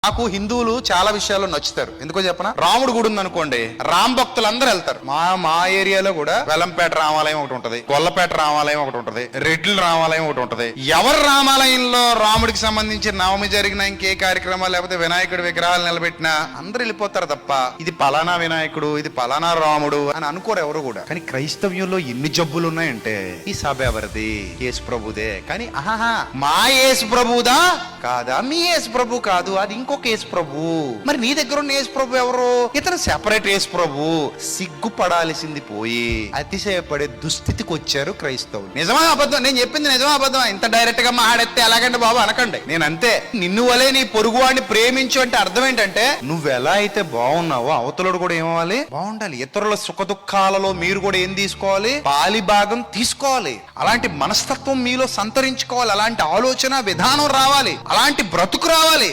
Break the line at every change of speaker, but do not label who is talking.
నాకు హిందువులు చాలా విషయాల్లో నచ్చుతారు. ఎందుకో చెప్పనా, రాముడు గుడి ఉంది అనుకోండి, రామ్ భక్తులు అందరూ వెళ్తారు. మా ఏరియాలో కూడా వెల్లంపేట రామాలయం ఒకటి ఉంటది, గొల్లపేట రామాలయం ఒకటి ఉంటది, రెడ్ల రామాలయం ఒకటి ఉంటది. ఎవరు రామాలయంలో రాముడికి సంబంధించి నవమి జరిగిన ఇంకే కార్యక్రమాలు లేకపోతే వినాయకుడి విగ్రహాలు నిలబెట్టినా అందరూ వెళ్ళిపోతారు తప్ప ఇది పలానా వినాయకుడు, ఇది పలానా రాముడు అని అనుకోరు ఎవరు కూడా. కానీ క్రైస్తవ్యంలో ఎన్ని జబ్బులు ఉన్నాయంటే, ఈ సభ ఎవరిది? యేసు ప్రభుదే. కానీ ఆహా, మా యేసు ప్రభుదా కాదా? మీ యేసు ప్రభు కాదు, అది ఇంకొక యేసు ప్రభు. మరి నీ దగ్గర ఉన్న యేసు ప్రభు ఎవరు? ఇతను సెపరేట్ యేసు ప్రభు. సిగ్గుపడాల్సింది పోయి అతిశయపడే దుస్థితికి వచ్చారు క్రైస్తవులు. నిజమా అబద్ధం? నేను చెప్పింది నిజమా అబద్ధమా? ఇంత డైరెక్ట్ గా మాట్లాడితే ఎలాగంటే బాబు అనకండి. నేను అంతే. నిన్ను వలే నీ పొరుగు వాడిని ప్రేమించు అంటే అర్థం ఏంటంటే, నువ్వు ఎలా అయితే బాగున్నావో అవతలుడు కూడా ఏమవ్వాలి? బాగుండాలి. ఇతరుల సుఖ దుఃఖాలలో మీరు కూడా ఏం తీసుకోవాలి? పాలి భాగం తీసుకోవాలి. అలాంటి మనస్తత్వం మీలో సంతరించుకోవాలి. అలాంటి ఆలోచన విధానం రావాలి. అలాంటి బ్రతుకు రావాలి.